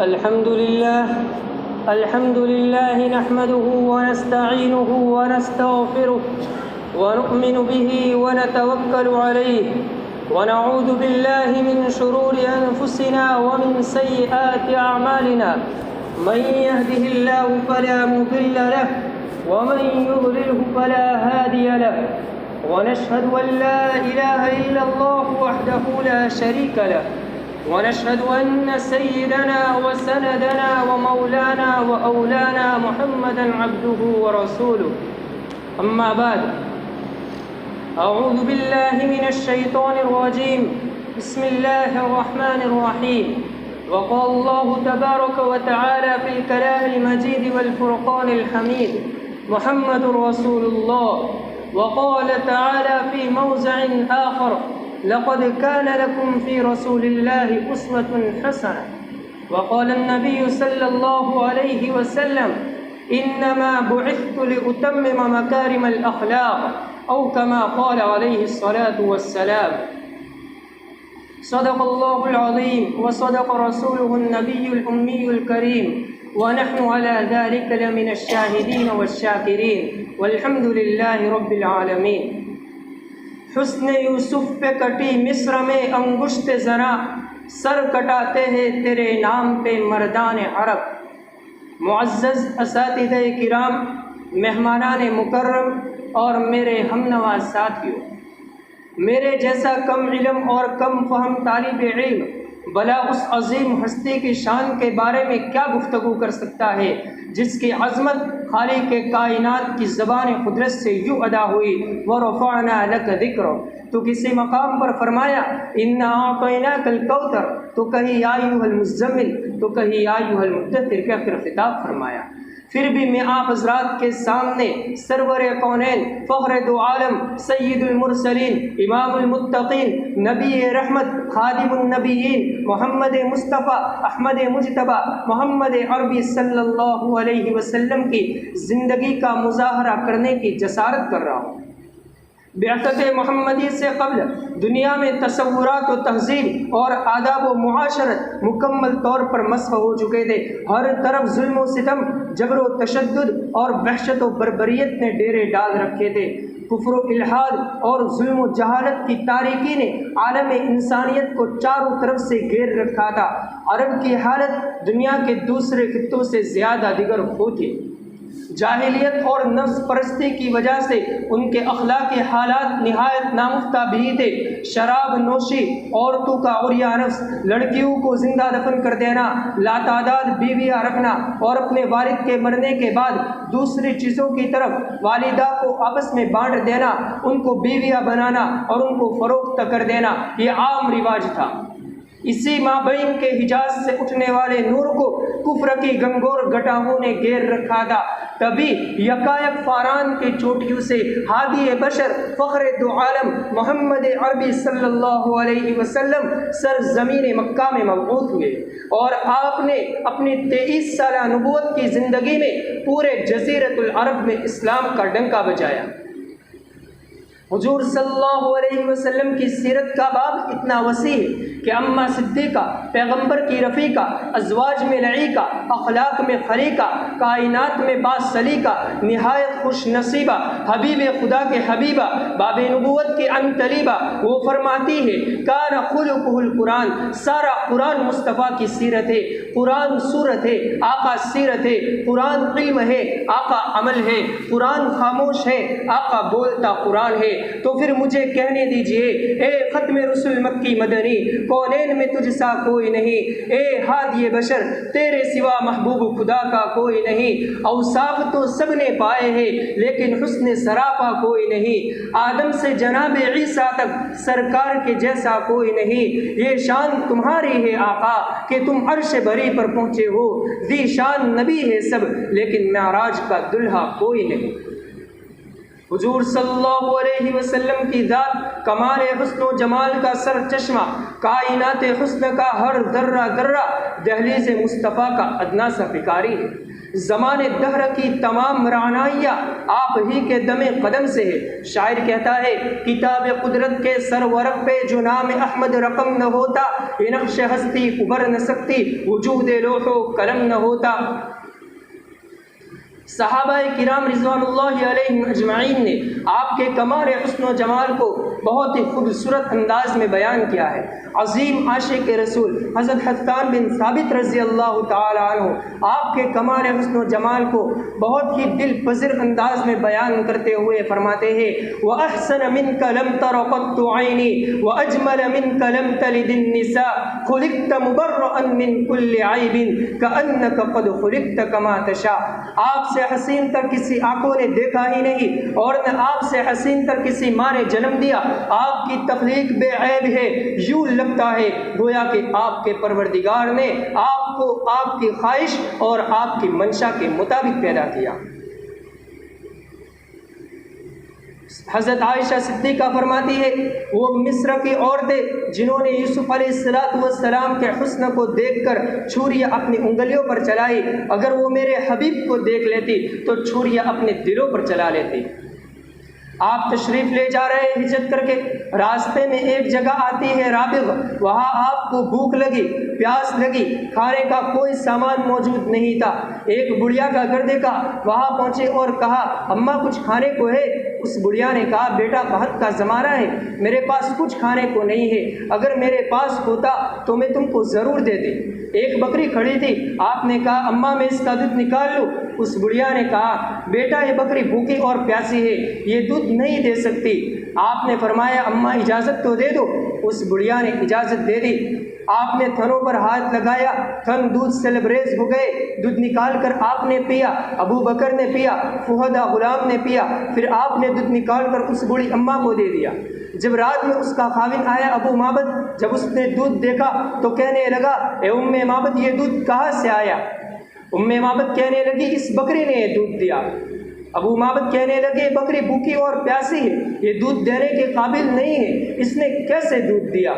الحمد لله نحمده ونستعينه ونستغفره ونؤمن به ونتوكل عليه ونعوذ بالله من شرور أنفسنا ومن سيئات أعمالنا من يهده الله فلا مضل له ومن يضلله فلا هادي له ونشهد أن لا إله إلا الله وحده لا شريك له ونشهد أن سيدنا وسندنا ومولانا وأولانا محمدا عبده ورسوله أما بعد أعوذ بالله من الشيطان الرجيم بسم الله الرحمن الرحيم وقال الله تبارك وتعالى في الكلام المجيد والفرقان الحميد محمد رسول الله وقال تعالى في موضع آخر لقد كان لكم في رسول الله أسوة حسنة وقال النبي صلى الله عليه وسلم إنما بعثت لأتمم مكارم الأخلاق أو كما قال عليه الصلاة والسلام صدق الله العظيم وصدق رسوله النبي الأمي الكريم ونحن على ذلك لمن الشاهدين والشاكرين والحمد لله رب العالمين حسن یوسف پہ کٹی مصر میں انگشت زنا سر کٹاتے ہیں تیرے نام پہ مردان عرب معزز اساتذہ کرام مہمانان مکرم اور میرے ہم نوا ساتھیوں میرے جیسا کم علم اور کم فہم طالب علم بلا اس عظیم ہستی کی شان کے بارے میں کیا گفتگو کر سکتا ہے جس کی عظمت خالق کے کائنات کی زبان قدرت سے یوں ادا ہوئی وَرَفَعْنَا لَكَ ذِكْرَكَ تو کسی مقام پر فرمایا اِنَّا أَعْطَيْنَاكَ الْكَوْثَرَ تو کہیں یا ایھا المزمل تو کہیں یا ایھا المدثر کا پھر خطاب فرمایا پھر بھی میں آپ حضرات کے سامنے سرور کونین فخر دو عالم سید المرسلین امام المتقین نبی رحمت خادم النبیین محمد مصطفیٰ احمد مجتبی محمد عربی صلی اللہ علیہ وسلم کی زندگی کا مظاہرہ کرنے کی جسارت کر رہا ہوں بعثت محمدی سے قبل دنیا میں تصورات و تہذیب اور آداب و معاشرت مکمل طور پر مسخ ہو چکے تھے ہر طرف ظلم و ستم جبر و تشدد اور وحشت و بربریت نے ڈیرے ڈال رکھے تھے کفر و الحاد اور ظلم و جہالت کی تاریکی نے عالم انسانیت کو چاروں طرف سے گھیر رکھا تھا عرب کی حالت دنیا کے دوسرے خطوں سے زیادہ دیگر ہوتی جاہلیت اور نفس پرستی کی وجہ سے ان کے اخلاقی حالات نہایت نامفتہ بھی تھے شراب نوشی عورتوں کا عریہ نفس لڑکیوں کو زندہ دفن کر دینا لاتعداد بیویاں رکھنا اور اپنے والد کے مرنے کے بعد دوسری چیزوں کی طرف والدہ کو آپس میں بانٹ دینا ان کو بیویاں بنانا اور ان کو فروخت کر دینا یہ عام رواج تھا اسی مابین کے حجاز سے اٹھنے والے نور کو کفر کی گنگور گٹاہوں نے گھیر رکھا تھا تبھی یکایک فاران کی چوٹیوں سے ہادی بشر فخر دو عالم محمد عربی صلی اللہ علیہ وسلم سرزمین مکہ میں مبعوث ہوئے اور آپ نے اپنی 23 سالہ نبوت کی زندگی میں پورے جزیرۃ العرب میں اسلام کا ڈنکا بجایا حضور صلی اللہ علیہ وسلم کی سیرت کا باب اتنا وسیع ہے کہ اماں صدیقہ پیغمبر کی رفیقہ ازواج میں لعیقہ اخلاق میں خلیقہ کائنات میں باسلیقہ نہایت خوش نصیبہ حبیب خدا کے حبیبہ باب نبوت کی عنطلیبہ وہ فرماتی ہے کان خلقہ القرآن سارا قرآن مصطفیٰ کی سیرت ہے قرآن صورت ہے آقا سیرت ہے قرآن علم ہے آقا عمل ہے قرآن خاموش ہے آقا بولتا قرآن ہے تو پھر مجھے کہنے دیجئے اے ختم رسول مکی مدنی کونین میں تجھ سا کوئی نہیں اے ہادی بشر تیرے سوا محبوب خدا کا کوئی نہیں اوصاف تو سب نے پائے ہیں لیکن حسن سراپا کوئی نہیں آدم سے جناب عیسیٰ تک سرکار کے جیسا کوئی نہیں یہ شان تمہاری ہے آقا کہ تم عرش بری پر پہنچے ہو ذی شان نبی ہے سب لیکن معراج کا دلہا کوئی نہیں حضور صلی اللہ علیہ وسلم کی ذات کمال حسن و جمال کا سر چشمہ کائنات حسن کا ہر ذرہ ذرہ دہلیز مصطفیٰ کا ادنا سا فکاری ہے زمان دہر کی تمام رعنائیاں آپ ہی کے دم قدم سے ہے۔ شاعر کہتا ہے کتاب قدرت کے سر ورق پہ جو نام احمد رقم نہ ہوتا، یہ نقش ہستی ابھر نہ سکتی، وجود لوح و قلم نہ ہوتا۔ صحابہ کرام رضوان اللہ علیہم اجمعین نے آپ کے کمال حسن و جمال کو بہت ہی خوبصورت انداز میں بیان کیا ہے۔ عظیم عاشق رسول حضرت حسان بن ثابت رضی اللہ تعالی عنہ آپ کے کمال حسن و جمال کو بہت ہی دل پذیر انداز میں بیان کرتے ہوئے فرماتے ہیں وَأَحْسَنَ مِنْكَ لَمْ تَرَ قَطُّ عَيْنِي وَأَجْمَلَ مِنْكَ لَمْ تَلِدِ النِّسَاءُ خُلِقْتَ مُبَرَّأً مِنْ كُلِّ عَيْبٍ كَأَنَّكَ قَدْ خُلِقْتَ كَمَا تَشَاءُ۔ آپ سے حسین تر کسی آنکھوں نے دیکھا ہی نہیں، اور نہ آپ سے حسین تر کسی ماں نے جنم دیا۔ آپ کی تخلیق بے عیب ہے، یوں لگتا ہے گویا کہ آپ کے پروردگار نے آپ کو آپ کی خواہش اور آپ کی منشا کے مطابق پیدا کیا۔ حضرت عائشہ صدیقہ فرماتی ہے وہ مصر کی عورتیں جنہوں نے یوسف علیہ السلام کے حسن کو دیکھ کر چھریاں اپنی انگلیوں پر چلائی، اگر وہ میرے حبیب کو دیکھ لیتی تو چھریاں اپنے دلوں پر چلا لیتی۔ آپ تشریف لے جا رہے ہیں ہجرت کر کے، راستے میں ایک جگہ آتی ہے رابغ، وہاں آپ کو بھوک لگی، پیاس لگی، کھانے کا کوئی سامان موجود نہیں تھا۔ ایک بڑھیا کا گھر دیکھا، وہاں پہنچے اور کہا اماں کچھ کھانے کو ہے؟ اس بڑھیا نے کہا بیٹا قحط کا زمانہ ہے، میرے پاس کچھ کھانے کو نہیں ہے، اگر میرے پاس ہوتا تو میں تم کو ضرور دیتی۔ ایک بکری کھڑی تھی، آپ نے کہا اماں میں اس کا دودھ نکال لوں؟ اس بڑھیا نے کہا بیٹا یہ بکری بھوکی اور پیاسی ہے، یہ دودھ نہیں دے سکتی۔ آپ نے فرمایا اماں اجازت تو دے دو۔ اس بڑھیا نے اجازت دے دی۔ آپ نے تھنوں پر ہاتھ لگایا، تھن دودھ سے لبریز ہو گئے، دودھ نکال کر آپ نے پیا، ابو بکر نے پیا، فہدہ غلام نے پیا، پھر آپ نے دودھ نکال کر اس بوڑھی اماں کو دے دیا۔ جب رات میں اس کا خاوند آیا ابو معبد، جب اس نے دودھ دیکھا تو کہنے لگا اے ام معبد یہ دودھ کہاں سے آیا؟ ام معبد کہنے لگی اس بکری نے یہ دودھ دیا۔ ابو معبد کہنے لگے بکری بھوکی اور پیاسی ہے، یہ دودھ دینے کے قابل نہیں ہے، اس نے کیسے دودھ دیا؟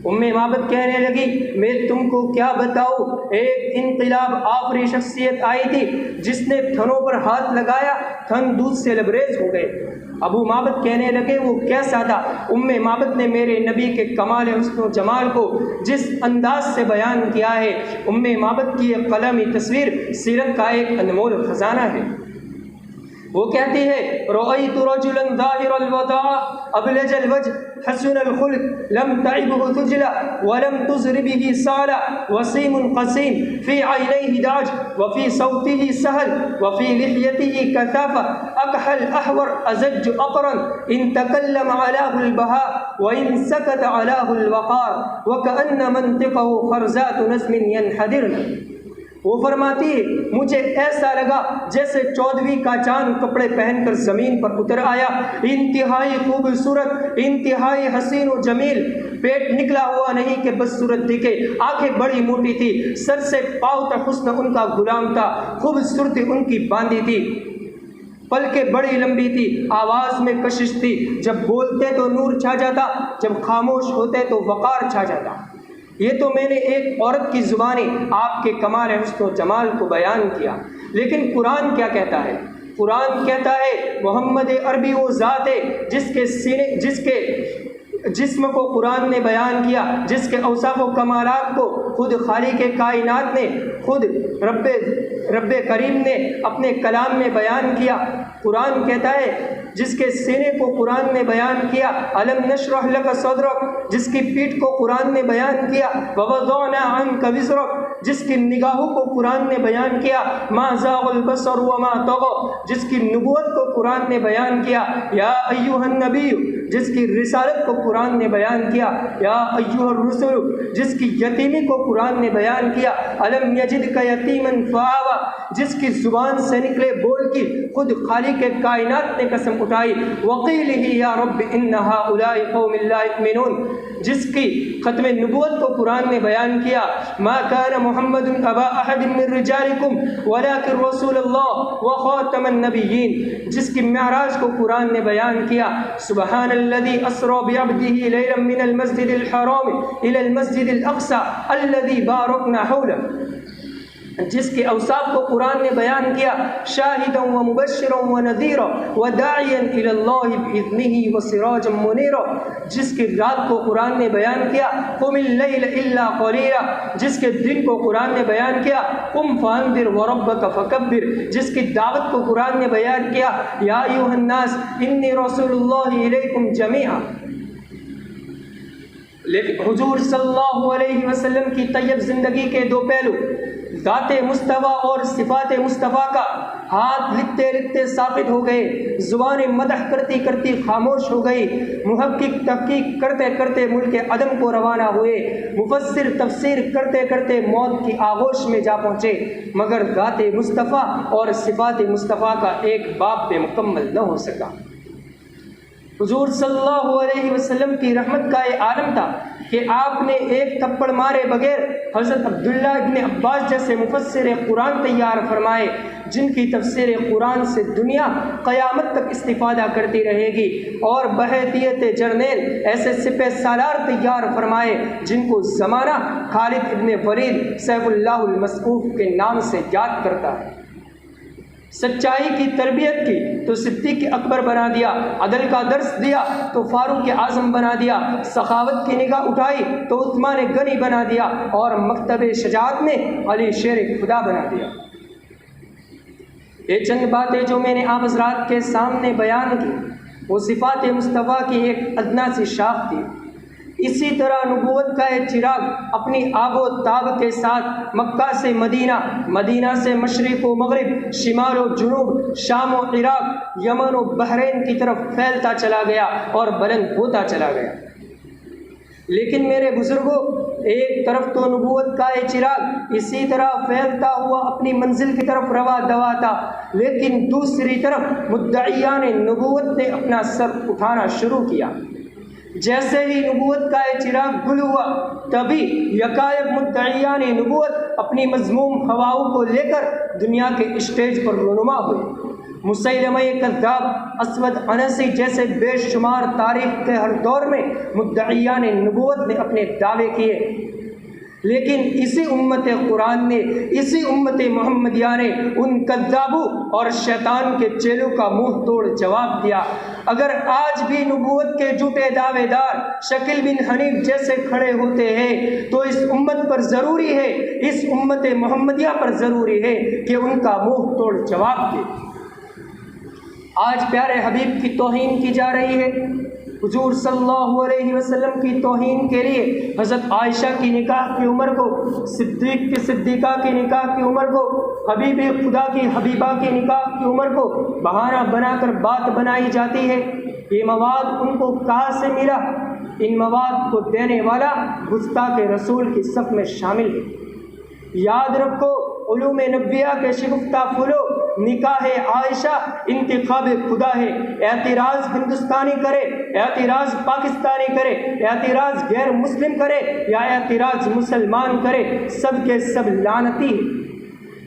ام معبد کہنے لگی میں تم کو کیا بتاؤں، ایک انقلاب آفری شخصیت آئی تھی جس نے تھنوں پر ہاتھ لگایا، تھن دودھ سے لبریز ہو گئے۔ ابو معبد کہنے لگے وہ کیسا تھا؟ ام معبد نے میرے نبی کے کمال حسن و جمال کو جس انداز سے بیان کیا ہے، ام معبد کی ایک قلمی تصویر سیرت کا ایک انمول خزانہ ہے۔ وہ کہتی ہے رأیت رجلا ظاہر الوداع ابلج الوجه حسن الخلق لم تعبه ثجلا ولم تزر به صالا وسيم قسيم في عينيه دعج وفي صوته سهل وفي لحيته كثافة أكحل أحور أزج أقرن إن تكلم علاه البهاء وإن سكت علاه الوقار وكأن منطقه خرزات نسم ينحدرن۔ وہ فرماتی ہے مجھے ایسا لگا جیسے 14ویں کا چاند کپڑے پہن کر زمین پر اتر آیا، انتہائی خوبصورت، انتہائی حسین و جمیل، پیٹ نکلا ہوا نہیں کہ بس صورت دکھے، آنکھیں بڑی موٹی تھی، سر سے پاؤں تک حسن ان کا غلام تھا، خوبصورتی ان کی باندھی تھی، پلکیں بڑی لمبی تھی، آواز میں کشش تھی، جب بولتے تو نور چھا جاتا، جب خاموش ہوتے تو وقار چھا جاتا۔ یہ تو میں نے ایک عورت کی زبانی آپ کے کمال حسن و جمال کو بیان کیا، لیکن قرآن کیا کہتا ہے؟ قرآن کہتا ہے محمد عربی وہ ذات ہے جس کے جسم کو قرآن نے بیان کیا، جس کے اوصاف و کمالات کو خود خالق کائنات نے، خود رب کریم نے اپنے کلام میں بیان کیا۔ قرآن کہتا ہے جس کے سینے کو قرآن نے بیان کیا، الم نشرح لک صدرک، جس کی پیٹھ کو قرآن نے بیان کیا، ووضعنا عنک وزرک، جس کی نگاہوں کو قرآن نے بیان کیا، ما زاغ البصر وما طغى، جس کی نبوت کو قرآن نے بیان کیا، یا ایھا النبی، جس کی رسالت کو قرآن نے بیان کیا، یا ایھا الرسل، جس کی یتیمی کو قرآن نے بیان کیا، الم یجدک یتیما فآوی، جس کی زبان سے نکلے بول کی خود خالق کائنات نے قسم اٹھائی، وقیلہ یا رب ان ہؤلاء قوم لا یؤمنون، جس کی ختم نبوت کو قرآن نے بیان کیا، ما کان محمد ابا احد من رجالکم ولکن رسول اللہ وخاتم النبیین، جس کی معراج کو قرآن نے بیان کیا، سبحان الذي اسرى بعبده ليلا من المسجد الحرام الى المسجد الاقصى الذي باركنا حوله۔ جس کے اوصاف کو قرآن نے بیان کیا، شاہدا و مبشرا و نذیرا و داعیا الی اللہ باذنہ و سراجا منیرا، جس کی رات کو قرآن نے بیان کیا قم اللیل الا قلیلا، جس کے دن کو قرآن نے بیان کیا قم فانذر وربک فکبر، جس کی دعوت کو قرآن نے بیان کیا یا ایھا الناس انی رسول اللہ الیکم جمیعا۔ لیکن حضور صلی اللہ علیہ وسلم کی طیب زندگی کے دو پہلو، ذات مصطفیٰ اور صفات مصطفیٰ کا، ہاتھ لکھتے لکھتے ثابت ہو گئے، زبان مدح کرتی کرتی خاموش ہو گئی، محقق تحقیق کرتے کرتے ملک عدم کو روانہ ہوئے، مفسر تفسیر کرتے کرتے موت کی آغوش میں جا پہنچے، مگر ذات مصطفیٰ اور صفات مصطفیٰ کا ایک باب پہ مکمل نہ ہو سکا۔ حضور صلی اللہ علیہ وسلم کی رحمت کا یہ عالم تھا کہ آپ نے ایک تھپڑ مارے بغیر حضرت عبداللہ ابن عباس جیسے مفسر قرآن تیار فرمائے، جن کی تفسیر قرآن سے دنیا قیامت تک استفادہ کرتی رہے گی، اور بحیثیت جرنیل ایسے سپہ سالار تیار فرمائے جن کو زمانہ خالد ابن ولید سیف اللہ المسعوف کے نام سے یاد کرتا ہے۔ سچائی کی تربیت کی تو صدیق اکبر بنا دیا، عدل کا درس دیا تو فاروق اعظم بنا دیا، سخاوت کی نگاہ اٹھائی تو عثمان غنی بنا دیا، اور مکتب شجاعت میں علی شیر خدا بنا دیا۔ یہ چند باتیں جو میں نے آپ حضرات کے سامنے بیان کی، وہ صفات مصطفیٰ کی ایک ادنا سی شاخ تھی۔ اسی طرح نبوت کا ایک چراغ اپنی آب و تاب کے ساتھ مکہ سے مدینہ، مدینہ سے مشرق و مغرب، شمال و جنوب، شام و عراق، یمن و بحرین کی طرف پھیلتا چلا گیا اور بلند ہوتا چلا گیا۔ لیکن میرے بزرگوں، ایک طرف تو نبوت کا یہ چراغ اسی طرح پھیلتا ہوا اپنی منزل کی طرف روا دوا تھا، لیکن دوسری طرف مدعیان نبوت نے اپنا سر اٹھانا شروع کیا۔ جیسے ہی نبوت کا یہ چراغ گل ہوا، تبھی یکایک مدعیان نبوت اپنی مذموم ہواؤں کو لے کر دنیا کے اسٹیج پر رونما ہوئے۔ مسیلمہ کذاب، اسود عنسی جیسے بے شمار تاریخ کے ہر دور میں مدعیان نبوت نے اپنے دعوے کیے، لیکن اسی امت قرآن نے، اسی امت محمدیہ نے ان کذابوں اور شیطان کے چیلوں کا منہ توڑ جواب دیا۔ اگر آج بھی نبوت کے جھوٹے دعوے دار شکیل بن حنیف جیسے کھڑے ہوتے ہیں تو اس امت پر ضروری ہے، اس امت محمدیہ پر ضروری ہے کہ ان کا منہ توڑ جواب دے۔ آج پیارے حبیب کی توہین کی جا رہی ہے، حضور صلی اللہ علیہ وسلم کی توہین کے لیے حضرت عائشہ کی نکاح کی عمر کو، صدیق کی صدیقہ کی نکاح کی عمر کو، حبیب خدا کی حبیبہ کی نکاح کی عمر کو بہانہ بنا کر بات بنائی جاتی ہے۔ یہ مواد ان کو کہاں سے ملا؟ ان مواد کو دینے والا گستاخ رسول کی صف میں شامل ہے۔ یاد رکھو، علوم نبویہ کے شگفتہ پھولو، نکاح عائشہ انتخاب خدا ہے۔ اعتراض ہندوستانی کرے، اعتراض پاکستانی کرے، اعتراض غیر مسلم کرے یا اعتراض مسلمان کرے، سب کے سب لعنتی ہے۔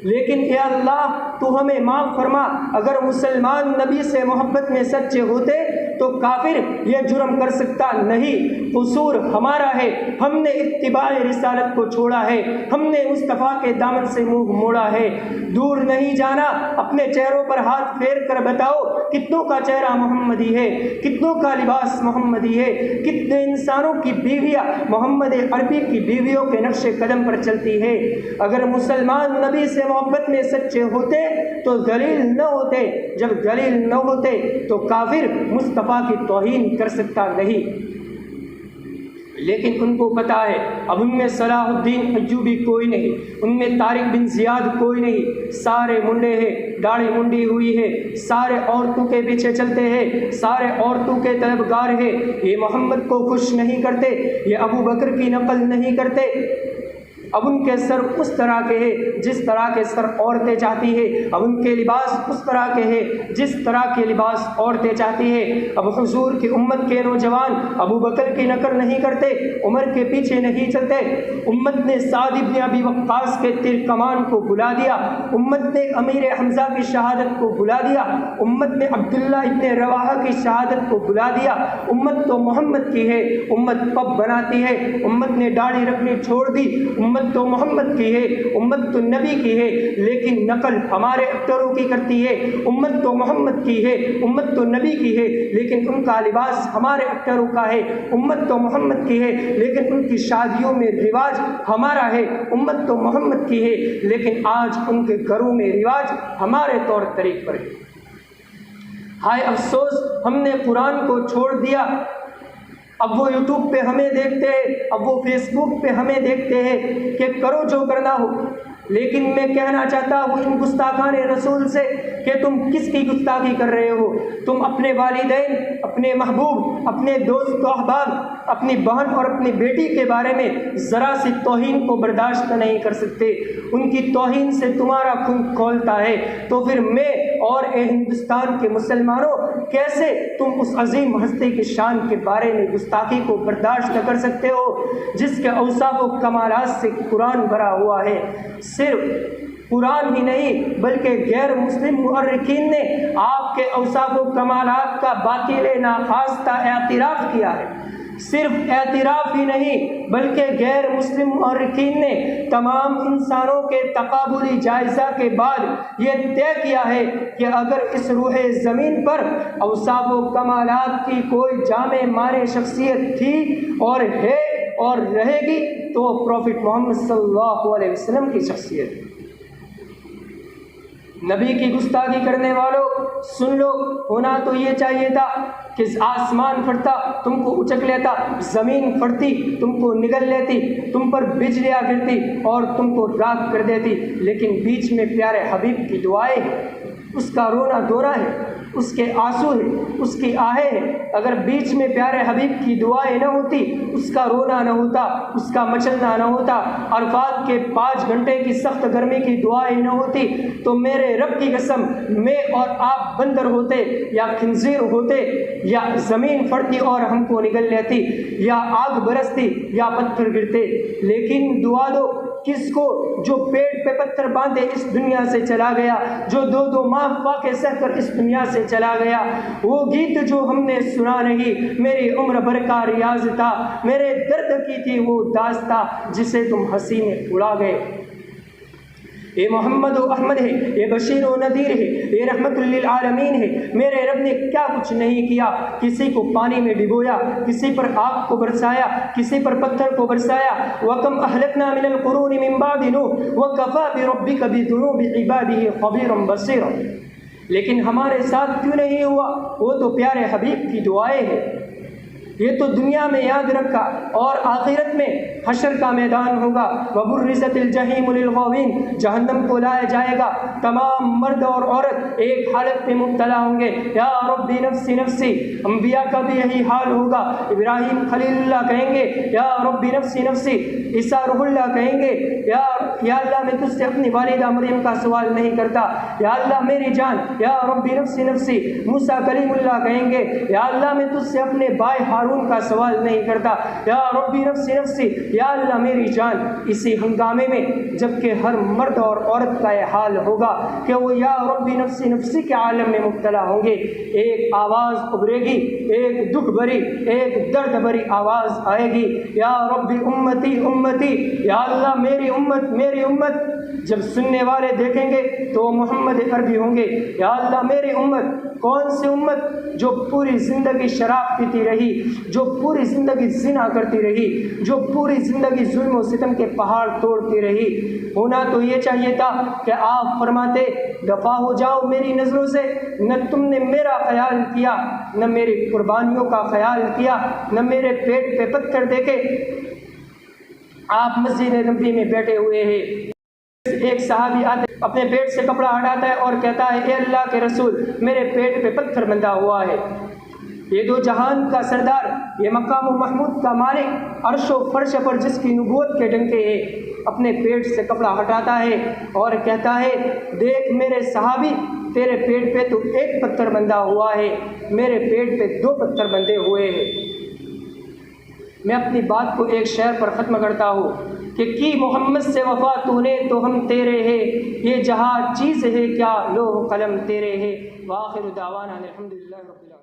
لیکن اے اللہ تو ہمیں معاف فرما، اگر مسلمان نبی سے محبت میں سچے ہوتے تو کافر یہ جرم کر سکتا نہیں۔ قصور ہمارا ہے، ہم نے اتباع رسالت کو چھوڑا ہے، ہم نے مصطفیٰ کے دامن سے منہ موڑا ہے۔ دور نہیں جانا، اپنے چہروں پر ہاتھ پھیر کر بتاؤ کتنوں کا چہرہ محمدی ہے، کتنوں کا لباس محمدی ہے، کتنے انسانوں کی بیویاں محمد عربی کی بیویوں کے نقش قدم پر چلتی ہے۔ اگر مسلمان نبی سے محبت میں سچے ہوتے تو ذلیل نہ ہوتے، جب ذلیل نہ ہوتے تو کافر مصطفیٰ کی توہین کر سکتا نہیں۔ لیکن ان کو پتہ ہے اب ان میں صلاح الدین ایوبی کوئی نہیں، ان میں طارق بن زیاد کوئی نہیں، سارے منڈے ہیں، داڑھی منڈی ہوئی ہے، سارے عورتوں کے پیچھے چلتے ہیں، سارے عورتوں کے طلبگار ہیں۔ یہ محمد کو خوش نہیں کرتے، یہ ابو بکر کی نقل نہیں کرتے۔ اب ان کے سر اس طرح کے ہیں جس طرح کے سر عورتیں چاہتی ہیں، اب ان کے لباس اس طرح کے ہیں جس طرح کے لباس عورتیں چاہتی ہیں۔ اب حضور کی امت کے نوجوان ابو بکر کی نقل نہیں کرتے، عمر کے پیچھے نہیں چلتے۔ امت نے سعد ابن ابی وقاص کے تیر کمان کو بلا دیا، امت نے امیر حمزہ کی شہادت کو بلا دیا، امت نے عبداللہ ابن رواحہ کی شہادت کو بلا دیا۔ امت تو محمد کی ہے، امت پب بناتی ہے، امت نے داڑھی رکھنی چھوڑ دی، امت امت تو محمد کی ہے، امت تو نبی کی ہے، لیکن نقل ہمارے ایکٹروں کی کرتی ہے۔ امت تو محمد کی ہے، امت تو نبی کی ہے، لیکن ان کا لباس ہمارے ایکٹروں کا ہے۔ امت تو محمد کی ہے، لیکن ان کی شادیوں میں رواج ہمارا ہے۔ امت تو محمد کی ہے، لیکن آج ان کے گھروں میں رواج ہمارے طور طریق پر ہے۔ ہائے افسوس، ہم نے قرآن کو چھوڑ دیا۔ اب وہ یوٹیوب پہ ہمیں دیکھتے ہیں، اب وہ فیس بک پہ ہمیں دیکھتے ہیں کہ کرو جو کرنا ہو۔ لیکن میں کہنا چاہتا ہوں ان گستاخان رسول سے کہ تم کس کی گستاخی کر رہے ہو؟ تم اپنے والدین، اپنے محبوب، اپنے دوست و احباب، اپنی بہن اور اپنی بیٹی کے بارے میں ذرا سی توہین کو برداشت نہیں کر سکتے۔ ان کی توہین سے تمہارا خون کھولتا ہے، تو پھر میں اور اے ہندوستان کے مسلمانوں کیسے تم اس عظیم ہستی کی شان کے بارے میں گستاخی کو برداشت نہ کر سکتے ہو جس کے اوصاف و کمالات سے قرآن بھرا ہوا ہے؟ صرف قرآن ہی نہیں بلکہ غیر مسلم مورخین نے آپ کے اوصاف و کمالات کا باطل ناخواستہ اعتراف کیا ہے۔ صرف اعتراف ہی نہیں بلکہ غیر مسلم مورخین نے تمام انسانوں کے تقابلی جائزہ کے بعد یہ طے کیا ہے کہ اگر اس روح زمین پر اوصاف و کمالات کی کوئی جامع معنی شخصیت تھی اور ہے اور رہے گی تو وہ پروفٹ محمد صلی اللہ علیہ وسلم کی شخصیت ہے۔ نبی کی گستاخی کرنے والوں سن لو، ہونا تو یہ چاہیے تھا کہ آسمان پھٹتا تم کو اچک لیتا، زمین پھٹتی تم کو نگل لیتی، تم پر بجلیاں گرتی اور تم کو راکھ کر دیتی، لیکن بیچ میں پیارے حبیب کی دعائیں ہیں، اس کا رونا دورہ ہے، اس کے آنسو ہے، اس کی آہیں ہیں۔ اگر بیچ میں پیارے حبیب کی دعائیں نہ ہوتی، اس کا رونا نہ ہوتا، اس کا مچلنا نہ ہوتا، عرفات کے 5 گھنٹے کی سخت گرمی کی دعائیں نہ ہوتی، تو میرے رب کی قسم میں اور آپ بندر ہوتے یا خنزیر ہوتے، یا زمین پھٹتی اور ہم کو نگل لیتی، یا آگ برستی یا پتھر گرتے۔ لیکن دعا دو کس کو؟ جو پیٹ پہ پتھر باندھے اس دنیا سے چلا گیا، جو 2 ماہ فاقے سہ کر اس دنیا سے چلا گیا۔ وہ گیت جو ہم نے سنا نہیں، میری عمر بھر کا ریاض تھا، میرے درد کی تھی وہ داستہ جسے تم ہنسی میں اڑا گئے۔ یہ محمد و احمد ہے، یہ بشیر و نذیر ہے، یہ رحمت للعالمین ہے۔ میرے رب نے کیا کچھ نہیں کیا، کسی کو پانی میں ڈبویا، کسی پر آگ کو برسایا، کسی پر پتھر کو برسایا۔ وَكَمْ أَهْلَكْنَا مِنَ الْقُرُونِ مِنْ بَعْدِ نُوحٍ وَكَفَىٰ بِرَبِّكَ بِذُنُوبِ عِبَادِهِ خَبِيرًا بَصِيرًا۔ لیکن ہمارے ساتھ کیوں نہیں ہوا؟ وہ تو پیارے حبیب کی دعائیں ہیں۔ یہ تو دنیا میں یاد رکھا، اور آخرت میں حشر کا میدان ہوگا۔ وَبُرِّزَتِ الْجَحِيمُ لِلْغَاوِينَ، جہنم کو لایا جائے گا، تمام مرد اور عورت ایک حالت میں مبتلا ہوں گے، یا ربی نفسی نفسی۔ انبیاء کا بھی یہی حال ہوگا۔ ابراہیم خلیل اللہ کہیں گے یا ربی نفسی نفسی، عیسیٰ روح اللہ کہیں گے یا اللہ میں تجھ سے اپنی والدہ مریم کا سوال نہیں کرتا، یا اللہ میری جان، یا ربی نفسی نفسی۔ موسیٰ کلیم اللہ کہیں گے یا اللہ میں تجھ سے اپنے بھائی ہارون کا سوال نہیں کرتا، یا ربی نفسی نفسی، یا اللہ میری جان۔ اسی ہنگامے میں جبکہ ہر مرد اور عورت کا یہ حال ہوگا کہ وہ یا ربی نفسی نفسی کے عالم میں مبتلا ہوں گے، ایک آواز ابھرے گی، ایک دکھ بھری، ایک درد بھری آواز آئے گی، یا ربی امتی امتی، یا اللہ میری امت میری امت۔ جب سننے والے دیکھیں گے تو وہ محمد عربی ہوں گے، یا اللہ میری امت۔ کون سی امت؟ جو پوری زندگی شراب پیتی رہی، جو پوری زندگی زنا کرتی رہی، جو پوری زندگی ظلم و ستم کے پہاڑ توڑتی رہی۔ ہونا تو یہ چاہیے تھا کہ آپ فرماتے دفاع ہو جاؤ میری نظروں سے، نہ تم نے میرا خیال کیا، نہ میری قربانیوں کا خیال کیا، نہ میرے پیٹ پہ پتھر دیکھے۔ آپ مسجد نبوی میں بیٹھے ہوئے ہیں، ایک صحابی آتے اپنے پیٹ سے کپڑا ہٹاتا ہے اور کہتا ہے اے اللہ کے رسول میرے پیٹ پہ پتھر بندھا ہوا ہے۔ یہ 2 جہان کا سردار، یہ مقام و محمود کا مالک، عرش و فرش پر جس کی نبوت کے ڈنکے ہے، اپنے پیٹ سے کپڑا ہٹاتا ہے اور کہتا ہے دیکھ میرے صحابی، تیرے پیٹ پہ تو 1 پتھر بندھا ہوا ہے، میرے پیٹ پہ 2 پتھر بندھے ہوئے ہیں۔ میں اپنی بات کو ایک شعر پر ختم کرتا ہوں کہ کی محمد سے وفا تو نے تو ہم تیرے ہیں، یہ جہاں چیز ہے کیا لوح قلم تیرے ہے۔ وآخر دعوانا الحمدللہ رب العالمین۔